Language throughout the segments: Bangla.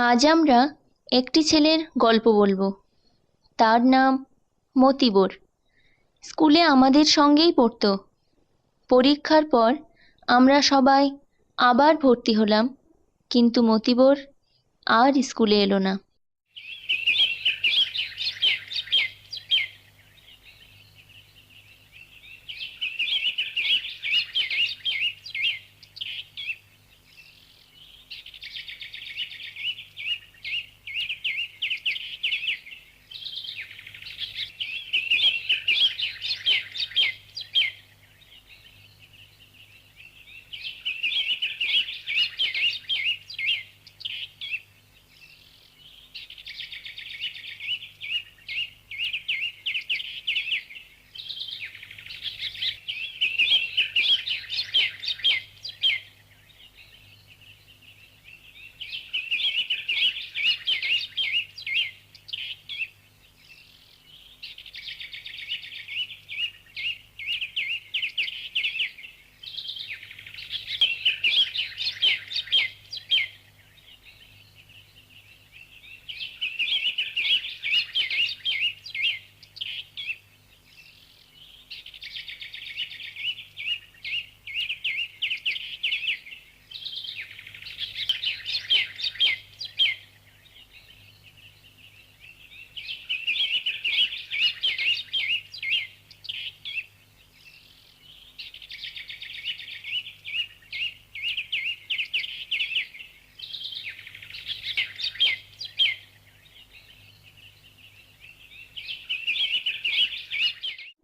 আজ আমরা একটি ছেলের গল্প বলবো। তার নাম মতিবর। স্কুলে আমাদের সঙ্গেই পড়তো। পরীক্ষার পর আমরা সবাই আবার ভর্তি হলাম, কিন্তু মতিবর আর স্কুলে এলো না।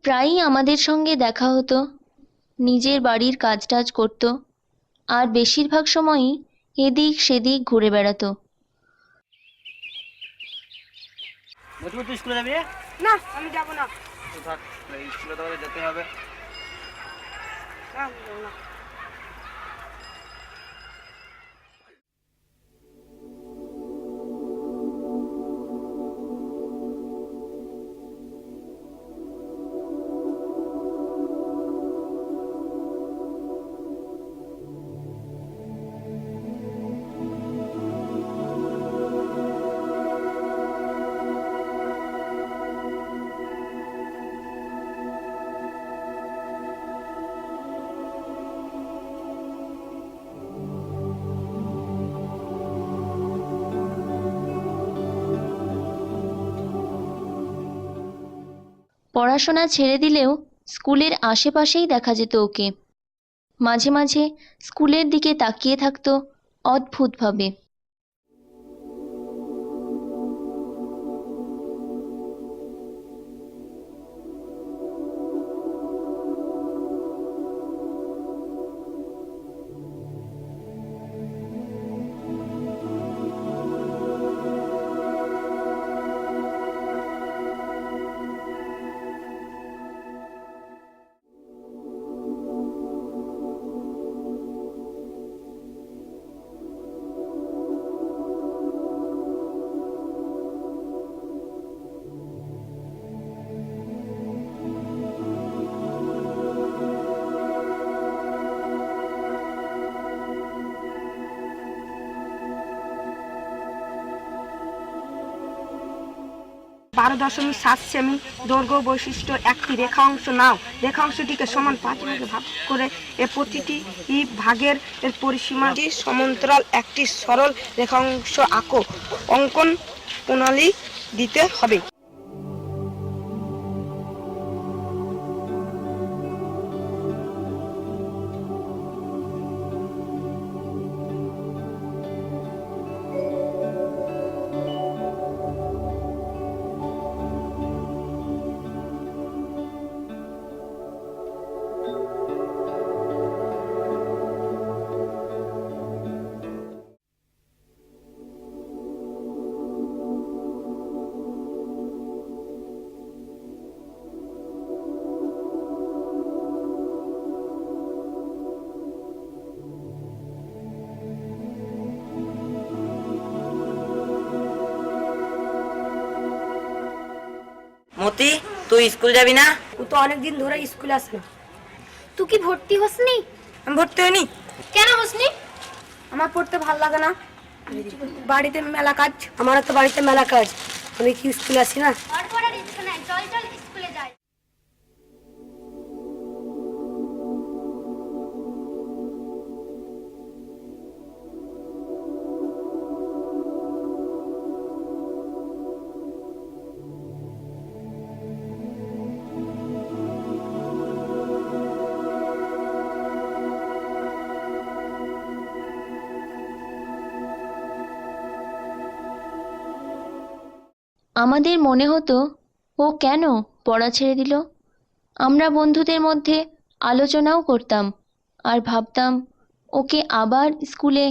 প্রায়ই আমাদের সঙ্গে দেখা হতো, নিজের বাড়ির কাজ টাজ করতো, আর বেশিরভাগ সময়ই এদিক সেদিক ঘুরে বেড়াতো। তুই স্কুলে যাবি? না, আমি যাব না। তো থাক, স্কুলে তাহলে যেতে হবে। না, আমি যাব না। পড়াশোনা ছেড়ে দিলেও স্কুলের আশেপাশেই দেখা যেত ওকে। মাঝে মাঝে স্কুলের দিকে তাকিয়ে থাকতো অদ্ভুতভাবে। বারো 12.7 সেমি দৈর্ঘ্য বৈশিষ্ট্য একটি রেখা অংশ নাও। রেখা অংশটিকে সমান 5 ভাগে ভাগ করে এ প্রতিটি ভাগের এর পরিসীমাটি সমান্তরাল একটি সরল রেখা অংশ আঁকো। অঙ্কন প্রণালী দিতে হবে। মতি, তুই স্কুল যাবি না? ও তো অনেকদিন ধরে স্কুলে আসে না। তুই কি ভর্তি হসনি? আমি ভর্তি হইনি। কেন হসনি? আমার পড়তে ভালো লাগে না। বাড়িতে মেলা কাজ। আমারও তো বাড়িতে মেলা কাজ, আমি কি স্কুলে আসি না? আমাদের মনে হতো ও কেন পড়া ছেড়ে দিল। আমরা বন্ধুদের মধ্যে আলোচনাও করতাম আর ভাবতাম ওকে আবার স্কুলে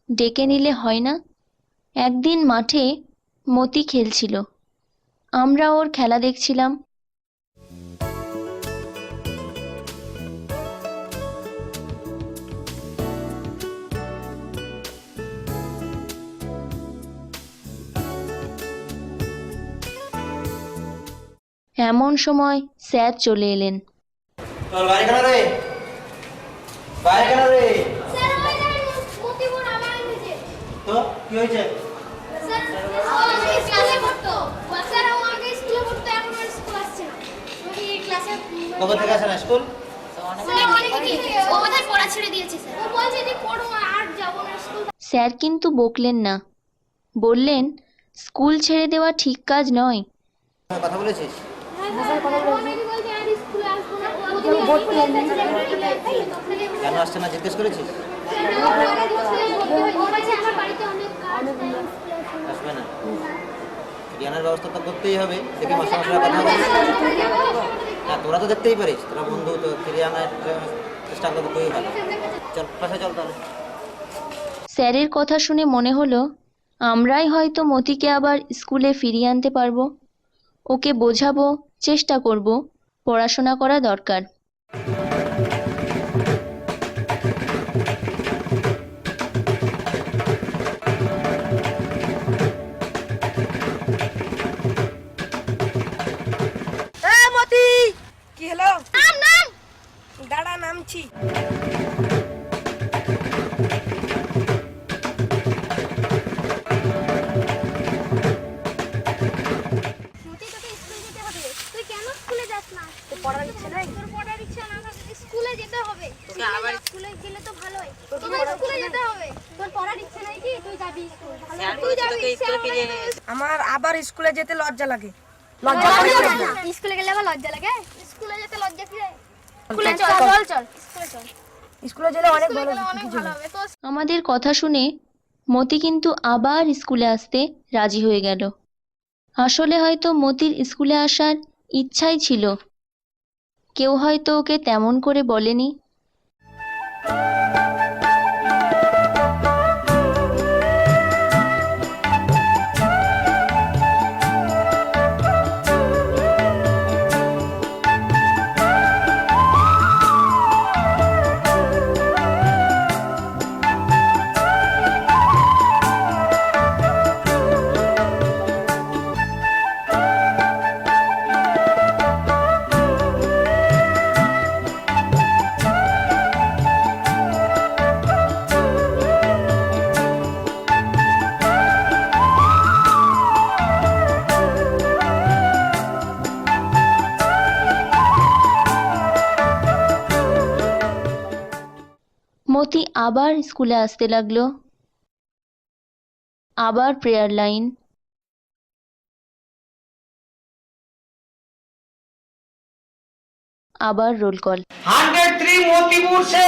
ডেকে নিলে হয় না। একদিন মাঠে মতি খেলছিল, আমরা ওর খেলা দেখছিলাম। এমন সময় স্যার চলে এলেন। তোর বাড়ি কেন রে? বাইরে কেন রে? স্যার আমার মতিপুর আমার নিচে তো কি হয়েছে? স্যার ও আগে ক্লাসে পড়তো। স্যার ও আগে স্কুলে পড়তো, এখন আর স্কুল আসছে না। ওই ক্লাসে কবে থেকে আসে না স্কুল? অনেক দিন ও ওদের পড়া ছেড়ে দিয়েছে স্যার। ও বলছে যে পড়ো আর যাব না স্কুল। স্যার কিন্তু বকলেন না, বললেন স্কুল ছেড়ে দেওয়া ঠিক কাজ নয়। কথা বলেছিস? অনেকে বলছে আর স্কুলে আসবো না। কেন আসছে না জিজ্ঞেস করেছিস? আমার বাড়িতে অনেক কাজ। আসবে না, জ্ঞানের ব্যবস্থা তো করতেই হবে। দেখি মাস্টারমশাইরা কথা বলে। হ্যাঁ, তোরা তো দেখতেই পারিস, তোরা বন্ধু, তো ফিরিয়ে আনার চেষ্টা করতে খুবই ভালো। চল পাশে চল তাহলে। স্যারের কথা শুনে মনে হলো আমরাই হয়তো মতিকে আবার স্কুলে ফিরিয়ে আনতে পারবো। ওকে বোঝাবো, চেষ্টা করব, পড়াশোনা করা দরকার। মতি, কি হলো? নাম নাম দাঁড়া, নামছি। মতি, তোকে স্কুলে যেতে হবে। তুই কেন স্কুলে যাস না? তোর পড়ার ইচ্ছে নাই? তোর পড়ার ইচ্ছা না থাকলে স্কুলে যেতে হবে। তোকে আবার স্কুলে গেলে তো ভালোই। তোর তোকে পড়ার স্কুলে ইচ্ছে যেতে হবে। তোর পড়ার ইচ্ছে নাই কি? তুই যাবি স্কুল। স্যার তুই বলছে যাবি তোকে স্কুলে ফিরিয়ে স্যার নিয়ে আমার আবার স্কুলে যেতে লজ্জা লাগে। লজ্জা করে করে না। না। স্কুলে গেলে আবার লজ্জা লাগে? স্কুলে যেতে লজ্জা কি রে? স্কুলে চল চল চল স্কুলে চল। স্কুলে গেলে অনেক স্কুলে ভালো গেলে অনেক ভালো হবে। তো আমাদের কথা শুনে মতি কিন্তু আবার স্কুলে আসতে রাজি হয়ে গেল। আসলে হয়তো মতির স্কুলে আসার ইচ্ছাই ছিল, কেউ হয়তো ওকে তেমন করে বলেনি। মতি আবার স্কুলে আসতে লাগলো। আবার প্রেয়ার লাইন, আবার রোল কল। 103 मोतीपुर से।